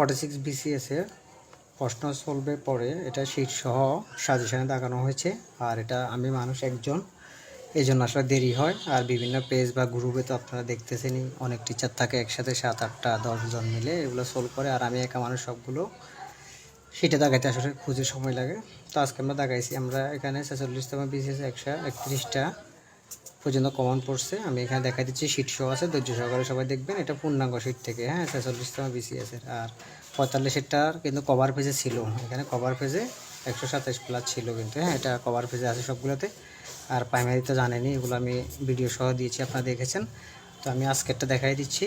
46 BCS এর প্রশ্ন সলভের পরে এটা শীট সহ সাজেশনে দেখানো হয়েছে। আর এটা আমি মানুষ একজন, এই জন্য আসলে দেরি হয়। আর বিভিন্ন পেজ বা গ্রুপে তো আপনারা দেখতেছেনই, অনেক টিচার থাকে একসাথে 7, 8, 10 জন মিলে এগুলো সলভ করে। আর আমি একা মানুষ সবগুলো সেটা দাগাইতে আসলে খুঁজে সময় লাগে। তো আজকে আমরা দাগাইছি। আমরা এখানে 46তম BCS 131টা পর্যন্ত কমন পড়ছে। আমি এখানে দেখা দিচ্ছি শীট শো আছে, ধৈর্য সহকারে সবাই দেখবেন। এটা পূর্ণাঙ্গ শীট থেকে, হ্যাঁ, 46তম BCS এর। আর 45এরটার কিন্তু কভার পেজে ছিল, এখানে কভার পেজে 127 প্লাস ছিল কিন্তু, হ্যাঁ, এটা কভার পেজে আছে সবগুলোতে। আর প্রাইমারি তো জানেনি, এগুলো আমি ভিডিও সহ দিয়েছি, আপনারা দেখেছেন। তো আমি আজকেরটা দেখাই দিচ্ছি,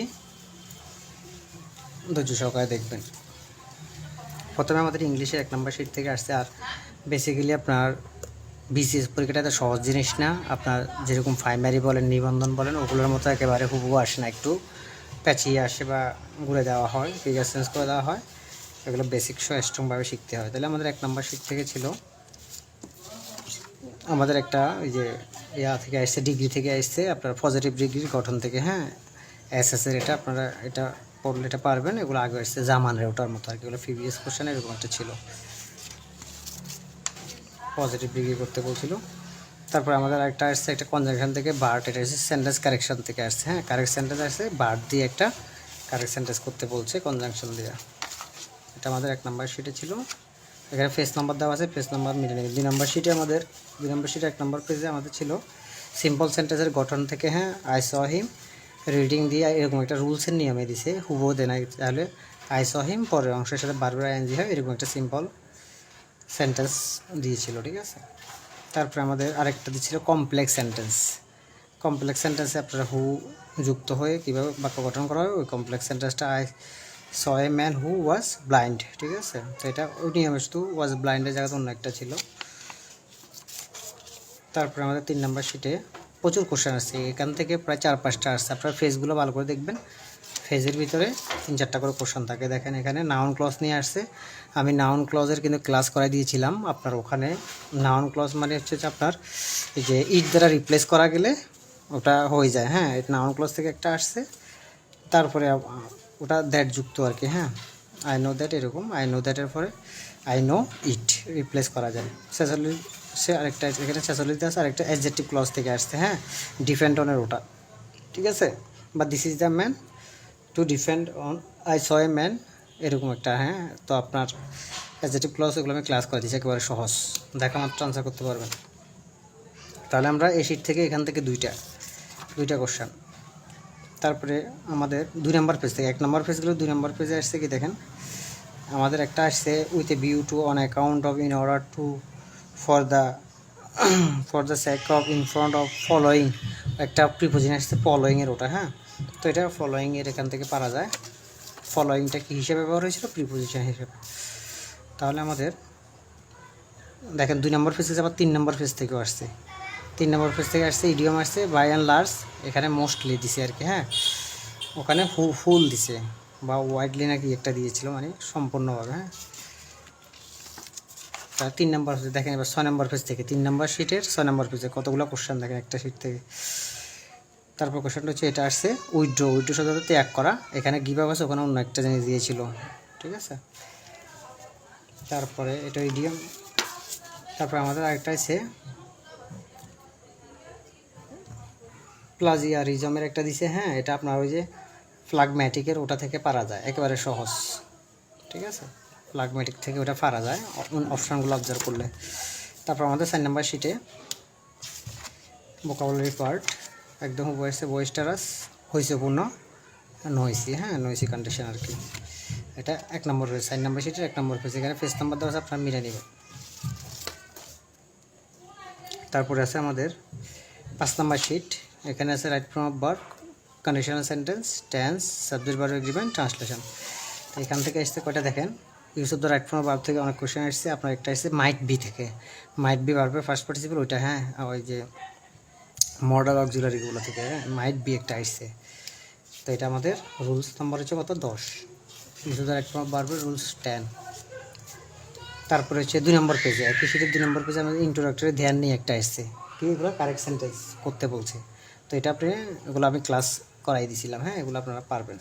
ধৈর্য সহকারে দেখবেন। প্রথমে আমাদের ইংলিশের 1 নম্বর শীট থেকে আসছে। আর বেসিক্যালি আপনার BCS পরীক্ষাটা এত সহজ জিনিস না। আপনার যেরকম প্রাইমারি বলেন, নিবন্ধন বলেন, ওগুলোর মতো একেবারে হুবহু আসে না, একটু প্যাচিয়ে আসে বা ঘুরে দেওয়া হয়, ফিগার চেঞ্জ করে দেওয়া হয়। এগুলো বেসিক স্ট্রংভাবে শিখতে হয়। তাহলে আমাদের 1 নম্বর শীট থেকে ছিল আমাদের একটা ওই যে থেকে আসছে, ডিগ্রি থেকে আসছে, আপনার পজিটিভ ডিগ্রির গঠন থেকে, হ্যাঁ, এসএসের। এটা আপনারা এটা পড়লে এটা পারবেন। এগুলো আগে আসছে জামানের ওটার মতো আর কি, এগুলো প্রিভিয়াস কোশ্চেন এরকম একটা ছিল, পজিটিভ ডিগ্রি করতে বলছিল। তারপর আমাদের একটা আসছে একটা কনজাংশন থেকে বার্ট, এটা হচ্ছে সেন্টেন্স কারেকশন থেকে আসছে, হ্যাঁ, কারেক্ট সেন্টেন্স আসছে, বার্ট দিয়ে একটা কারেক্ট সেন্টেন্স করতে বলছে কনজাংশন দিয়ে। এটা আমাদের 1 নম্বর শিটে ছিল। এখানে পেজ নাম্বার দেওয়া আছে, পেজ নাম্বার মিলে নেবে। 2 নম্বর শিটে আমাদের 2 নম্বর শিটে 1 নম্বর পেজে আমাদের ছিল সিম্পল সেন্টেন্সের গঠন থেকে, হ্যাঁ, আই স হিম রিডিং দিয়ে এরকম একটা রুলসের নিয়মে দিছে, হুবহু দেয় না। তাহলে আই স হিম পরের অংশের সাথে বারবার আইএনজি হয়, এরকম একটা সিম্পল সেন্টেন্স দিয়েছিল, ঠিক আছে। তারপরে আমাদের আরেকটা দিচ্ছিল কমপ্লেক্স সেন্টেন্স। কমপ্লেক্স সেন্টেন্সে আপনারা হু যুক্ত হয়ে কীভাবে বাক্য গঠন করা হয়, ওই কমপ্লেক্স সেন্টেন্সটা I saw a man who was blind, ঠিক আছে। তো এটা ওই নিয়মে শুধু ওয়াজ ব্লাইন্ডের জায়গাতে অন্য একটা ছিল। তারপরে আমাদের 3 নম্বর শিটে প্রচুর কোশ্চেন আসছে, এখান থেকে প্রায় 4-5টা আসছে। আপনারা ফেজগুলো ভালো করে দেখবেন, ফেজের ভিতরে 3-4টা করে কোশ্চেন থাকে। দেখেন এখানে নাউন ক্লজ নিয়ে আসছে। আমি নাউন ক্লজের কিন্তু ক্লাস করাই দিয়েছিলাম। আপনার ওখানে নাউন ক্লজ মানে হচ্ছে যে আপনার এই যে ইট দ্বারা রিপ্লেস করা গেলে ওটা হয়ে যায়, হ্যাঁ, এটা নাউন ক্লজ থেকে একটা আসছে। তারপরে ওটা দ্যাট যুক্ত আর কি, হ্যাঁ, আই নো দ্যাট, এরকম আই নো দ্যাটের পরে আই নো ইট রিপ্লেস করা যায়। সে আরেকটা এখানে 46 আছে, আরেকটা অ্যাডজেক্টিভ ক্লজ থেকে আসছে, হ্যাঁ, ডিপেন্ড অনের ওটা, ঠিক আছে। বা this is the man to depend on I saw a man, এরকম একটা, হ্যাঁ। তো আপনার অ্যাডজেক্টিভ ক্লজ এগুলো আমি ক্লাস করে দিচ্ছি, একেবারে সহজ, দেখা মাত্র আনসার করতে পারবেন। তাহলে আমরা এই শিট থেকে এখান থেকে দুইটা কোশ্চেন। তারপরে আমাদের 2 নম্বর পেজ থেকে 1 নম্বর পেজগুলো 2 নম্বর পেজে আসছে কি দেখেন, আমাদের একটা আসছে with a view to on account of in order to for the sake of in front of following, একটা প্রিপোজিশন আসছে ফলোয়িংয়ের ওটা, হ্যাঁ। তো এটা ফলোয়িংয়ের এখান থেকে পারা যায়। ফলোয়িংটা কী হিসেবে ব্যবহার হয়েছিল? প্রিপোজিশন হিসেবে। তাহলে আমাদের দেখেন 2 নম্বর পেজে আবার 3 নম্বর পেজ থেকেও আসছে। 3 নম্বর পেজ থেকে আসছে ইডিয়ম আসছে বাই অ্যান্ড লার্জ, এখানে মোস্টলি দিছে আর কি, হ্যাঁ। ওখানে ফুল দিছে বা ওয়াইডলি নাকি একটা দিয়েছিল, মানে সম্পূর্ণভাবে, হ্যাঁ। তার 3 নম্বর পেজ দেখেন। এবার 6 নম্বর পেজ থেকে 3 নম্বর শিটের 6 নম্বর পেজে কতগুলো কোশ্চেন দেখেন একটা শিট থেকে। তারপর কোশ্চেনটা হচ্ছে এটা আসছে উইথড্র শব্দটা ত্যাগ করা, এখানে গিভ আপ আছে, ওখানে অন্য একটা জিনিস দিয়েছিল, ঠিক আছে। তারপরে এটা ইডিয়ম। তারপরে আমাদের আরেকটা আছে প্লাজিয়ারিজমের একটা দিছে, হ্যাঁ, এটা আপনার ওই যে ফ্লাগম্যাটিকের ওটা থেকে পারা যায়, একেবারে সহজ, ঠিক আছে। ফ্লাগম্যাটিক থেকে ওটা পারা যায় অপশানগুলো অবজার্ভ করলে। তারপর আমাদের 4 নম্বর শিটে ভোকাবুলারি পার্ট একদম বয়েসে বয়েস্টারাস হইছে পূর্ণ নইসি, হ্যাঁ, নইসি কন্ডিশন আর কি। এটা 1 নম্বর পেজ, 4 নম্বর শিটের 1 নম্বর পেজ, এখানে পেজ নাম্বার দেওয়া আছে, আপনারা মিলে নেবেন। তারপরে আছে আমাদের 5 নম্বর শিট, এখানে আছে right form of verb, conditional sentence, tense, subject verb agreement, translation. তো এখান থেকে আসছে কয়টা দেখেন, use of the right form of verb থেকে অনেক কোশ্চেন আসছে। আপনার একটা আসছে মাইট বি থেকে, মাইট বি ভার্বের ফার্স্ট পার্টিসিপল ওইটা, হ্যাঁ, ওই যে মডাল অক্সিলারিগুলো থেকে, হ্যাঁ, মাইট বি একটা আসছে। তো এটা আমাদের রুলস নম্বর হচ্ছে কত, 10। Use of the right form of ভার্বের রুলস 10। তারপরে হচ্ছে 2 নম্বর পেজে, একই শিটের 2 নম্বর পেজে আমাদের ইন্ট্রোডাক্টরি ধ্যান নিয়ে একটা আসছে, কি এগুলো কারেক্ট সেন্টেন্স করতে বলছে। তো এটা আপনি এগুলো আমি ক্লাস করাই দিয়েছিলাম, হ্যাঁ, এগুলো আপনারা পারবেন।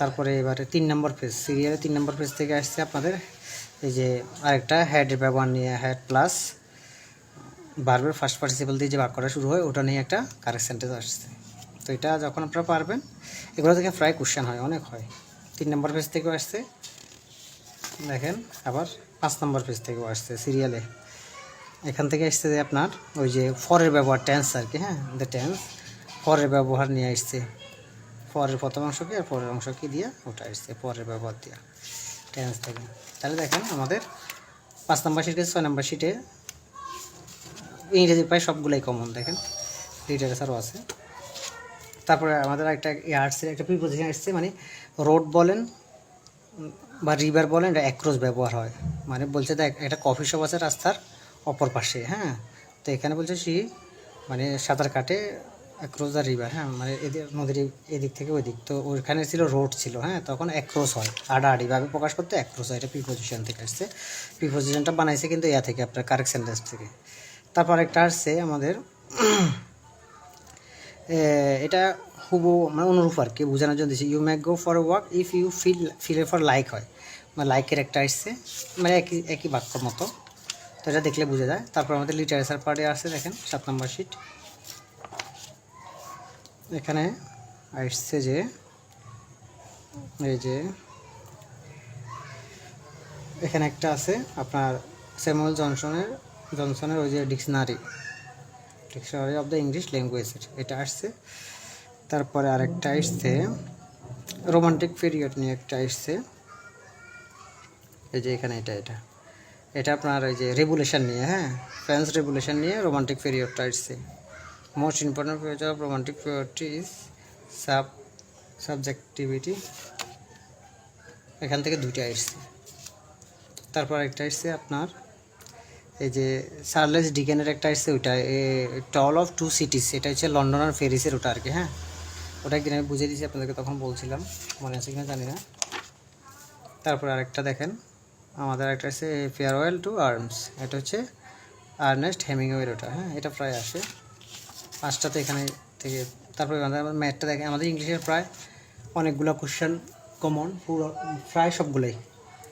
তারপরে এবারে 3 নম্বর পেজ, সিরিয়ালে 3 নম্বর পেজ থেকে আসছে আপনাদের এই যে আরেকটা হেডের ব্যবহার নিয়ে, হেড প্লাস ভার্বের ফার্স্ট পার্টিসিপল দিয়ে যে বাক্যটা শুরু হয় ওটা নিয়ে একটা কারেক্ট সেন্টেন্স আসছে। তো এটা যখন আপনারা পারবেন এগুলো থেকে প্রায় কোশ্চেন হয়, অনেক হয়। 3 নম্বর পেজ থেকেও আসছে দেখেন, আবার 5 নম্বর পেজ থেকেও আসছে সিরিয়ালে। এখান থেকে আসছে যে আপনার ওই যে ফরের ব্যবহার, টেন্স আর কি, হ্যাঁ, দ্য টেন্স ফরের ব্যবহার নিয়ে আসছে। ফরের প্রথম অংশকে আর পরের অংশকে দিয়ে ওটা আসছে ফরের ব্যবহার দিয়ে টেন্স থেকে। তাহলে দেখেন আমাদের 5 নম্বর শিটে 6 নম্বর শিটে ইংরেজি প্রায় সবগুলোই কমন, দেখেন লিটারেচারও আছে। তারপরে আমাদের একটা আর্টসের একটা প্রিপোজিশন আসছে, মানে রোড বলেন বা রিভার বলেন, এটা অ্যাক্রস ব্যবহার হয়। মানে বলছে দেখ একটা কফি শপ আছে রাস্তার অপর পাশে, হ্যাঁ, তো এখানে বলছে মানে সাঁতার কাটে অ্যাক্রস দ্য রিভার, হ্যাঁ, মানে এদিক নদীর এদিক থেকে ওই দিক, তো ওইখানে ছিল রোড ছিল, হ্যাঁ, তখন অ্যাক্রস হয়, আড়াআড়িভাবে প্রকাশ করতে অ্যাক্রস হয়। এটা প্রিপোজিশন থেকে আসছে, প্রিপোজিশনটা বানাইছে কিন্তু ইয়া থেকে আপনার কারেক্ট সেন্টেন্স থেকে। তারপর একটা আসছে আমাদের এটা হুবহু মানে অনুরূপ আর কি, বোঝানোর জন্য দিচ্ছি। You may go for a walk if you feel for like হয়, মানে লাইকের একটা আসছে, মানে একই বাক্যর মতো, তো এটা দেখলে বোঝা যায়। তারপর আমাদের লিটারেচার পার্টে আসছে দেখেন 7 নম্বর শিট। এখানে আসছে যে এই যে এখানে একটা আছে আপনার স্যামুয়েল জনসনের ওই যে ডিকশনারি অফ দ্য ইংলিশ ল্যাঙ্গুয়েজের, এটা আসছে। তারপরে আরেকটা আসছে রোমান্টিক পিরিয়ড নিয়ে একটা আসছে, এই যে এখানে এটা আপনার ওই যে রেগুলেশন নিয়ে, হ্যাঁ, ফ্রেঞ্চ রেগুলেশন নিয়ে রোমান্টিক পিরিয়ডটা আসছে। Most important feature of romantic পিরিয়ডটি ইজ সাবজেক্টিভিটি, এখান থেকে দুইটা আসছে। তারপর একটা আসছে আপনার এই যে চার্লেস ডিকেনের একটা আসছে, ওইটা টল অফ টু সিটিস, এটা হচ্ছে লন্ডন আর প্যারিসের ওটা আর কি, হ্যাঁ, ওটা একদিন আমি বুঝিয়ে দিয়েছি আপনাদেরকে, তখন বলছিলাম, মনে আছে কিনা জানি না। তারপর আরেকটা দেখেন আমাদের একটা আছে ফেয়ারওয়েল টু আর্মস, এটা হচ্ছে আর্নেস্ট হেমিংওয়ের ওটা, হ্যাঁ, এটা প্রায় আসে 5টাতে এখানে থেকে। তারপরে আমাদের ম্যাথটা দেখেন, আমাদের ইংলিশের প্রায় অনেকগুলো কোশ্চেন কমন, পুরো প্রায় সবগুলোই।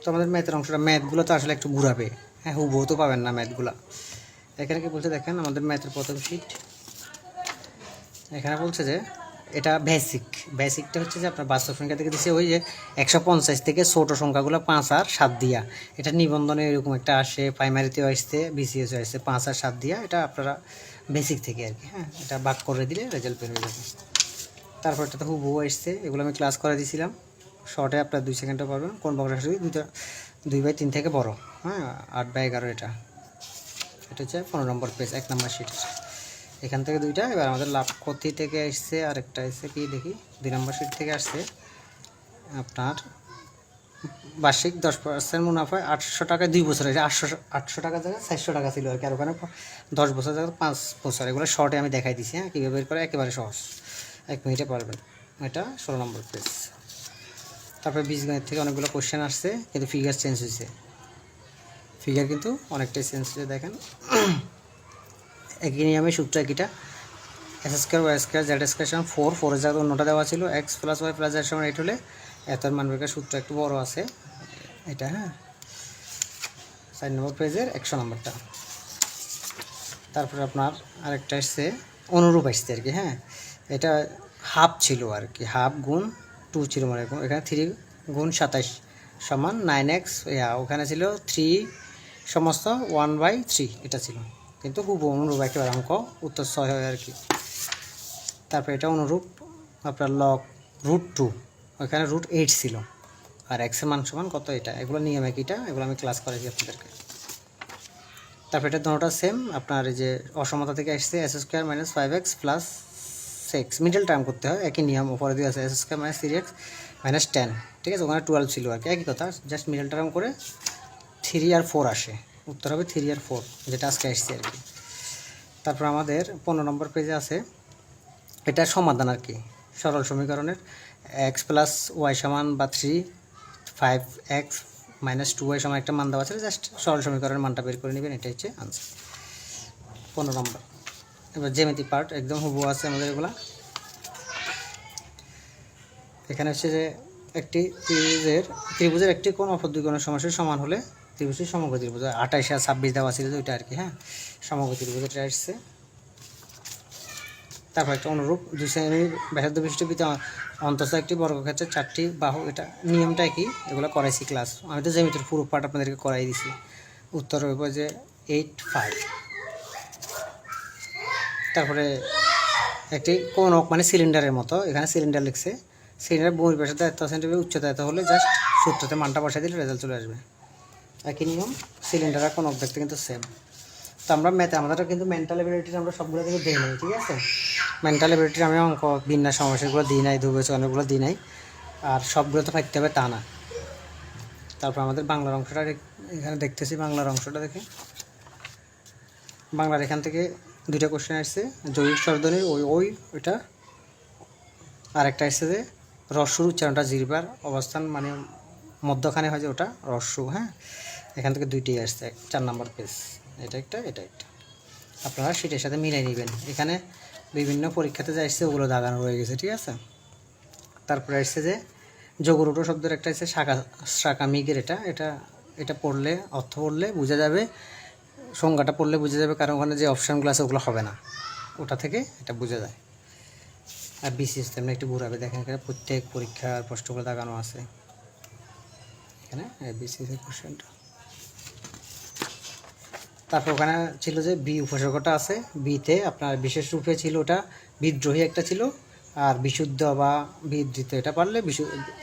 তো আমাদের ম্যাথের অংশটা, ম্যাথগুলো তো আসলে একটু ঘুরাবে, হ্যাঁ, হুবহু তো পাবেন না ম্যাথগুলো। এখানে কি বলছে দেখেন আমাদের ম্যাথের প্রথম শিট, এখানে বলছে যে এটা বেসিকটা হচ্ছে যে আপনার বাস্তব সংখ্যা থেকে দিচ্ছে ওই যে 150 থেকে ছোটো সংখ্যাগুলো 5 আর 7 দিয়া, এটা নিবন্ধনে এরকম একটা আসে, প্রাইমারিতেও আসছে, বিসিএসও আসছে 5 আর 7 দিয়া, এটা আপনারা বেসিক থেকে আর কি, হ্যাঁ, এটা ভাগ করে দিলে রেজাল্ট বের হয়ে যাবে। তারপর এটা তো হুবহু আসছে, এগুলো আমি ক্লাস করে দিয়েছিলাম শর্টে, আপনার 2 সেকেন্ডে পারবেন কোন বক্সটা 2/3 থেকে বড়, হ্যাঁ, 8/11 এটা হচ্ছে 15 নম্বর পেজ 1 নম্বর শিট। এখান থেকে দুইটা। এবার আমাদের লাভ ক্ষতি থেকে আসছে আরেকটা আসছে কি দেখি, 2 নম্বর শিট থেকে আসছে আপনার বার্ষিক 10% মুনাফায় 800 টাকায় 2 বছর আছে, 800 টাকা জায়গায় 400 টাকা ছিল আর কি, আর ওখানে 10 বছর জায়গায় 5 বছর, এগুলো শর্টে আমি দেখাই দিচ্ছি, হ্যাঁ, কীভাবে বের করে, একেবারে সহজ, 1 মিনিটে পারবেন। এটা 16 নম্বর পেজ। তারপরে বীজগণিত থেকে অনেকগুলো কোশ্চেন আসছে, কিন্তু ফিগার চেঞ্জ হয়েছে, ফিগার কিন্তু অনেকটাই চেঞ্জ হয়েছে। দেখেন একই নিয়মে সূত্র একইটা, x² y² z² 4 জায়গায় অন্যটা দেওয়া ছিল, x + y + z = 8 হলে এতর মান বের করার সূত্র একটু বড় আছে এটা, হ্যাঁ, 4 নম্বর পেজের 100 নম্বরটা। তারপরে আপনার আরেকটা আসছে অনুরূপ আসছে আর কি, হ্যাঁ, এটা হাফ ছিল আর কি, হাফ গুণ 2 ছিল, মানে এখানে 3 গুণ 27 সমান 9x, ওখানে ছিল 3 সমস্ত 1/3 এটা ছিল, কিন্তু খুব অনুরূপ একেবারে অঙ্ক, উত্তর 6 হয় আর কি। তারপর এটা অনুরূপ আপনার লগ √2, ওইখানে √8 ছিল, আর এক্সের মান সমান কত, এটা, এগুলো নিয়ম একইটা, এগুলো আমি ক্লাস করেছি আপনাদেরকে। তারপর এটা দুটোটা সেম, আপনার এই যে অসমতা থেকে আসছে s² - 5x + 6, মিডল টার্ম করতে হয়, একই নিয়ম, উপরে দিয়ে আছে s² - 3x - 10, ঠিক আছে, ওখানে 12 ছিল আর কি, একই কথা, জাস্ট মিডল টার্ম করে 3 আর 4 আসে, উত্তর হবে 3 আর 4, যেটা আজকে আসছে আর কি। তারপর আমাদের 15 নম্বর পেজে আছে এটা সমাধান আর কি, সরল সমীকরণের x + y = বা 3, 5x - 2y সমান একটা মান দেওয়া আছে, জাস্ট সরল সমীকরণের মানটা বের করে নেবেন, এটা হচ্ছে আনসার 15 নম্বর। এবার জ্যামিতি পার্ট একদম হুবহু আছে আমাদের এগুলা। এখানে হচ্ছে যে একটি ত্রিভুজের একটি কোণ অপর দুই কোণের সমষ্টির সমান হলে ত্রিভুজটি সমকোণী ত্রিভুজ। 28 আর 26 দেওয়া ছিল ওইটা আর কি, হ্যাঁ, সমকোণী ত্রিভুজ এটা আসছে। তারপর একটা অনুরূপ 2 সেমি ব্যাসার্ধ বিশিষ্ট বৃত্তে অন্তঃস্থ একটি বর্গক্ষেত্রের 4টি বাহু, এটা নিয়মটা কি, এগুলো করাইছি ক্লাস, আমি তো জ্যামিতির পুরো পার্ট আপনাদেরকে করাই দিছি। উত্তর হইব যে 85। তারপরে একটি কোণক মানে সিলিন্ডারের মতো, এখানে সিলিন্ডার লিখছে, সিলিন্ডার ভূমির ব্যাসার্ধ 1 সেন্টিমিটার উচ্চতা এত হলে জাস্ট সূত্রতে মানটা বসাই দিলে রেজাল্ট চলে আসবে। একই নিয়ম, সিলিন্ডার আর কোণক দেখতে কিন্তু সেম। তো আমরা আমাদের কিন্তু মেন্টাল এবিলিটির আমরা সবগুলো কিন্তু দিই নাই, ঠিক আছে, মেন্টাল এবিলিটির আমি অঙ্ক বিন্যাস সমস্যাগুলো দিই নাই, ধ্রুবচয়নগুলো দিই নাই, আর সবগুলো তো পাইতে হবে তা না। তারপর আমাদের বাংলার অংশটা এখানে দেখতেছি, বাংলার অংশটা দেখে বাংলার এখান থেকে 2টা কোশ্চেন আসছে, জৈবিক স্বরধ্বনির ওইটা, আরেকটা আসছে যে রস্যুর উচ্চারণটা জিহ্বার অবস্থান মানে মধ্যখানে হয় যে ওটা রস্যু, হ্যাঁ, এখান থেকে 2টিই আসছে, 4 নম্বর পেজ, এটা একটা। আপনারা সেটার সাথে মিলাই নেবেন, এখানে বিভিন্ন পরীক্ষাতে যা আসছে ওগুলো দাগানো রয়ে গেছে, ঠিক আছে। তারপরে আসছে যে যোগরুটো শব্দের একটা আসছে শাখা মিগের, এটা পড়লে অর্থ পড়লে বোঝা যাবে, সংজ্ঞাটা পড়লে বোঝা যাবে, কারণ ওখানে যে অপশানগুলো আছে ওগুলো হবে না, ওটা থেকে এটা বোঝা যায়। আর বিসিএস তেমনি একটু ঘুরাবে, দেখেন এখানে প্রত্যেক পরীক্ষার প্রশ্নগুলো দাগানো আছে, এখানে বিসিএস এর কোশ্চেনটা। তারপর ওখানে ছিল যে বি উপসর্গটা আছে, বিতে আপনার বিশেষ রূপে ছিল ওটা বিদ্রোহী একটা ছিল, আর বিশুদ্ধ বা বিধৃত এটা পারলে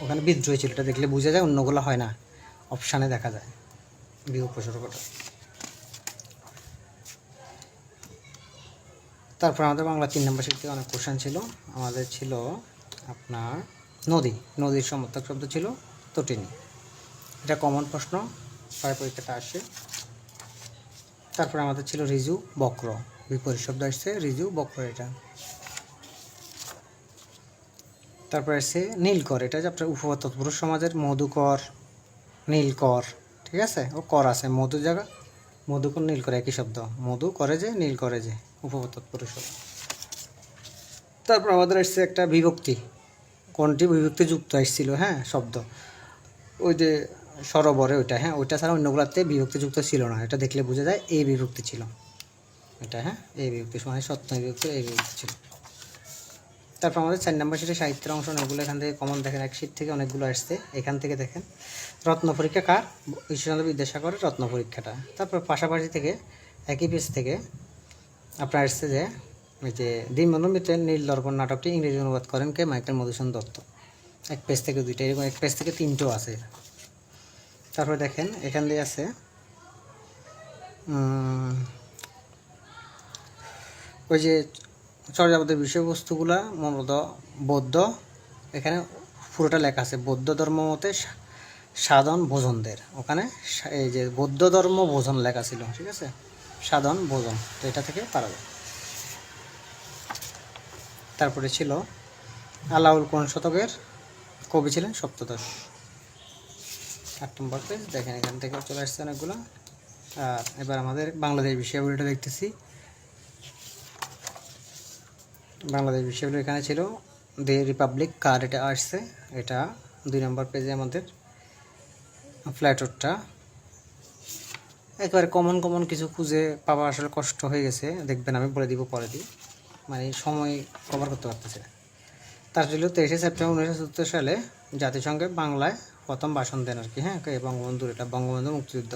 ওখানে বিদ্রোহী ছিল, এটা দেখলে বোঝা যায়, অন্যগুলো হয় না, অপশানে দেখা যায় বি উপসর্গটা। তারপর আমাদের বাংলা 3 নম্বর শিট থেকে অনেক কোশ্চেন ছিল, আমাদের ছিল আপনার নদীর সমর্থক শব্দ ছিল তটিনী, এটা কমন প্রশ্ন, প্রায় পরীক্ষাটা আসে। তারপরে আমাদের ছিল ঋজু বক্র, বিপরীত শব্দ আসছে ঋজু বক্র এটা। তারপরে আসছে নীলকর, এটা যে আপনার উপপাদ্য তৎপুরুষ সমাজের মধুকর নীলকর, ঠিক আছে, ও কর আছে মধু জায়গা, মধুকর নীলকর একই শব্দ, মধু করে যে নীল করে যে, উপপাদ্য তৎপুরুষ। তারপর আমাদের আসছে একটা বিভক্তি, কোনটি বিভক্তি যুক্ত আসছিল, হ্যাঁ, শব্দ, ওই যে সরোবরে ওইটা, হ্যাঁ, ওইটা ছাড়া অন্যগুলোতে বিভক্তিযুক্ত ছিল না, এটা দেখলে বোঝা যায় এই বিভক্তি ছিল এটা, হ্যাঁ, এই বিভক্তি মানে সত্য বিভক্তি এই বিভক্তি ছিল। তারপর আমাদের 4 নম্বর শিটে সাহিত্যের অংশ, অনেকগুলো এখান থেকে কমন, দেখেন এক শিট থেকে অনেকগুলো আসছে, এখান থেকে দেখেন রত্ন পরীক্ষা কার, ঈশ্বরচন্দ্র বিদ্যাসাগরের রত্ন পরীক্ষাটা। তারপর পাশাপাশি থেকে একই পেজ থেকে আপনার আসছে যে এই যে দীনবন্ধু মিত্রের নীলদর্পণ নাটকটি ইংরেজি অনুবাদ করেন কে, মাইকেল মধুসূদন দত্ত, এক পেজ থেকে 2টা, এরকম এক পেজ থেকে 3টেও আছে। তারপরে দেখেন এখান দিয়ে আছে ওই যে চর্যাপদের বিষয়বস্তুগুলা মূলত বৌদ্ধ, এখানে পুরোটা লেখা আছে বৌদ্ধ ধর্ম মতে সাধন ভোজনদের, ওখানে এই যে বৌদ্ধ ধর্ম ভোজন লেখা ছিল, ঠিক আছে, সাধন ভোজন, তো এটা থেকে পারা যায়। তারপরে ছিল আলাউল কোন শতকের কবি ছিলেন, সপ্তদশ, 8 নম্বর পেজ, দেখেন এখান থেকে চলে আসছে অনেকগুলো। আর এবার আমাদের বাংলাদেশ বিষয়াবলীটা দেখতেছি, বাংলাদেশ বিষয়াবলী এখানে ছিল দি রিপাবলিক কার, এটা আসছে, এটা 2 নম্বর পেজে আমাদের ফ্ল্যাটরটা, একেবারে কমন কিছু খুঁজে পাওয়া আসলে কষ্ট হয়ে গেছে, দেখবেন আমি বলে দিব পরে দিই, মানে সময় কভার করতে পারতেছে। তার ছিল 23শে সেপ্টেম্বর 1974 সালে জাতিসংঘে বাংলায় প্রথম ভাষণ দেন আর কি, হ্যাঁ, বঙ্গবন্ধুর, এটা বঙ্গবন্ধু মুক্তিযুদ্ধ।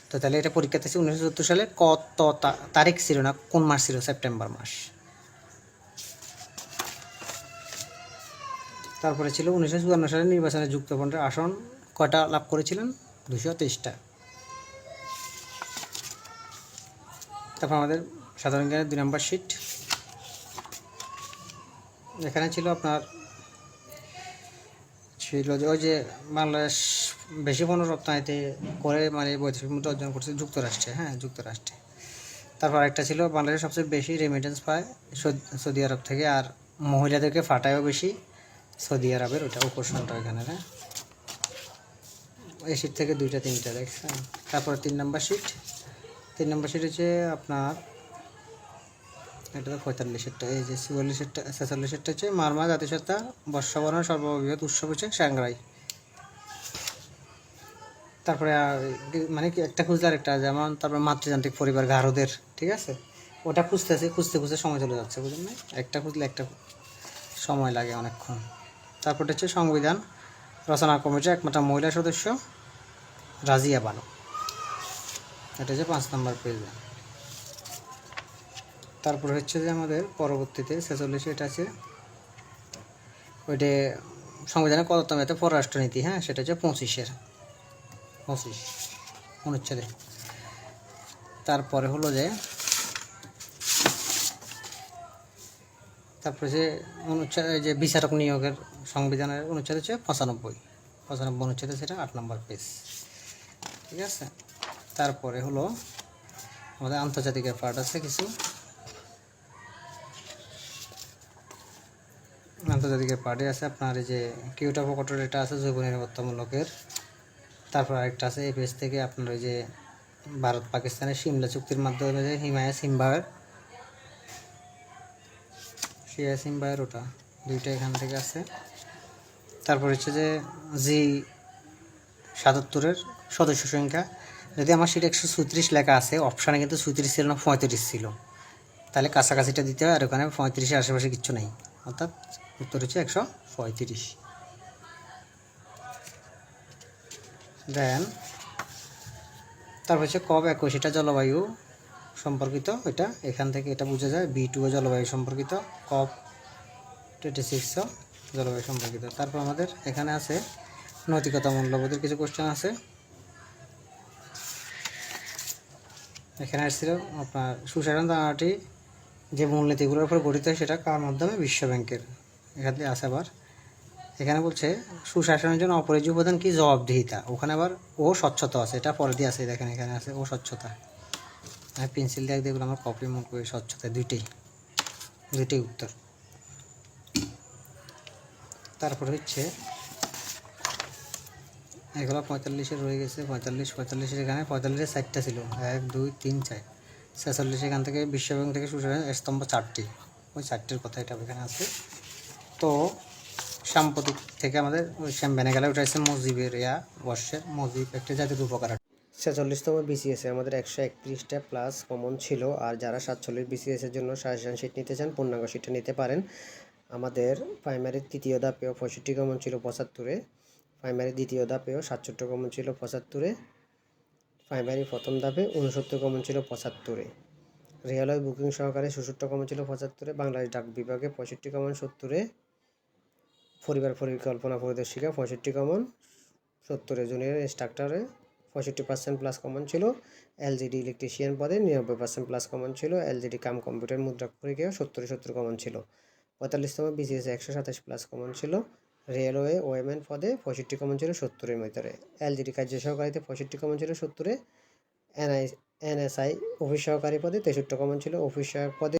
তো তাহলে এটা পরীক্ষাতে 1974 সালে কত তারিখ ছিল না, কোন মাস ছিল, সেপ্টেম্বর মাস। তারপরে ছিল 1954 সালে নির্বাচনে যুক্তফ্রন্টের আসন কয়টা লাভ করেছিলেন, 223টা। তারপর আমাদের সাধারণ জ্ঞানের 2 নম্বর শিট, এখানে ছিল আপনার ছিল যে ওই যে বাংলাদেশ বেশি পণ্য রপ্তানিতে করে মানে বৈদেশিক মুদ্রা অর্জন করছে যুক্তরাষ্ট্রে, হ্যাঁ, যুক্তরাষ্ট্রে। তারপর একটা ছিল বাংলাদেশ সবচেয়ে বেশি রেমিটেন্স পায় সৌদি আরব থেকে, আর মহিলাদেরকে ফাটায়ও বেশি সৌদি আরবের, ওটা উপসনটা এখানে, হ্যাঁ, এই শিট থেকে 2টা 3টা দেখছেন। তারপর 3 নম্বর শিট, 3 নম্বর শিট হচ্ছে আপনার এটা তো 45-এরটা, এই যে 44-এরটা 46-এরটা হচ্ছে মারমা জাতিসত্তা বর্ষবরণ সর্ববৃহৎ উৎসব হচ্ছে সাংগ্রাই, তারপরে মানে কি একটা খুঁজলে আরেকটা, যেমন তারপরে মাতৃযান্ত্রিক পরিবার গারদের, ঠিক আছে, ওটা খুঁজতে খুঁজতে সময় চলে যাচ্ছে, বুঝলেন না, একটা খুঁজলে একটা সময় লাগে অনেকক্ষণ। তারপরটা হচ্ছে সংবিধান রচনা কমিটির একমাত্র মহিলা সদস্য রাজিয়া বানু, এটা হচ্ছে 5 নম্বর পেজে। তারপরে হচ্ছে যে আমাদের পরবর্তীতে 46, এটা আছে ওইটা সংবিধানের কততম এতে পররাষ্ট্রনীতি, হ্যাঁ, সেটা হচ্ছে 25 অনুচ্ছেদে। তারপরে হলো যে তারপরে যে অনুচ্ছেদ, যে বিচারক নিয়োগের সংবিধানের অনুচ্ছেদ হচ্ছে 95 অনুচ্ছেদে, সেটা 8 নম্বর পেজ, ঠিক আছে। তারপরে হলো আমাদের আন্তর্জাতিকের পার্ট আছে কিছু, আন্তর্জাতিকের পার্টে আছে আপনার এই যে কিয়োটো প্রোটোকল, এটা আছে জৈব নিরাপত্তামূলকের। তারপর আরেকটা আছে এই পেজ থেকে আপনার ওই যে ভারত পাকিস্তানের সিমলা চুক্তির মাধ্যমে যে হিমায়া সিম্বায়ের ওটা দুইটা এখান থেকে আছে। তারপর হচ্ছে যে G77 সদস্য সংখ্যা, যদি আমার সেটা 134 লেখা আছে, অপশানে কিন্তু 34 ছিল না, 35 ছিল, তাহলে কাছাকাছিটা দিতে হয়, আর ওখানে 35-এর আশেপাশে কিচ্ছু নেই, অর্থাৎ উত্তর হচ্ছে 135। দেন তারপর হচ্ছে COP 21, এটা জলবায়ু সম্পর্কিত, এটা এখান থেকে এটা বোঝা যায়। B2 জলবায়ু সম্পর্কিত, COP 26 জলবায়ু সম্পর্কিত। তারপর আমাদের এখানে আছে নৈতিকতা মূল্যবোধের কিছু কোশ্চেন আছে। এখানে আসছিল আপনার সুশাসন ধারণাটি যে মূলনীতিগুলোর উপর গঠিত হয় সেটা কার মাধ্যমে, বিশ্ব ব্যাংকের, এখানে আছে। আবার এখানে বলছে সুশাসনের জন্য অপরিহার্য উপাদান কি, জবাবদিহিতা, ওখানে আবার ও স্বচ্ছতা আছে, এটা পরে দিয়ে আছে, দেখেন এখানে আছে ও স্বচ্ছতা, আমি পেন্সিল দিয়ে দেখলাম আমার কপি মুখ স্বচ্ছতা, দুইটাই উত্তর। তারপর হচ্ছে এগুলো 45-এ রয়ে গেছে, 45-এর এখানে 45-এর 4টা ছিল, 1 2 3 4, 46 এখান থেকে বিশ্বব্যাংক থেকে সুশাসন স্তম্ভ 4টি, ওই 4টির কথা এটা এখানে আছে। তো সাম্প্রতিক থেকে আমাদের ওই শ্যাম বেনেগালে উঠেছে মুজিবের বর্ষের মুজিব একটা জাতির উপকার। 46তম বিসিএসে আমাদের 131টা প্লাস কমন ছিল, আর যারা 47 বিসিএসের জন্য সাজেশন শিট নিতে চান পূর্ণাঙ্গ শিটটা নিতে পারেন। আমাদের প্রাইমারির তৃতীয় ধাপেও 65 কমন ছিল 75-এ, প্রাইমারির দ্বিতীয় ধাপেও 67 কমন ছিল 75-এ, প্রাইমারি প্রথম ধাপে 69 কমন ছিল 75-এ, রেলওয়ে বুকিং সহকারে 66 কমন ছিল 75-এ, বাংলাদেশ ডাক বিভাগে 65 কমন 70-এ, পরিবার পরিকল্পনা পরিদর্শিকা 65 কমন 70-এ, জুনিয়র ইনস্ট্রাক্টরে 65% প্লাস কমন ছিল, এলজিডি ইলেকট্রিশিয়ান পদে 99% প্লাস কমন ছিল, এলজিডি কাম কম্পিউটার মুদ্রা পরীক্ষায় 70 কমন ছিল, 45তম বিসিএস 127 প্লাস কমন ছিল, রেলওয়ে ওএমএন পদে 65 কমন ছিল 70-এর ভিতরে, এলজিডি কার্য সহকারীতে 65 কমন ছিল 70-এ, এনএসআই অফিস সহকারী পদে 63 কমন ছিল, অফিস সহায়ক পদে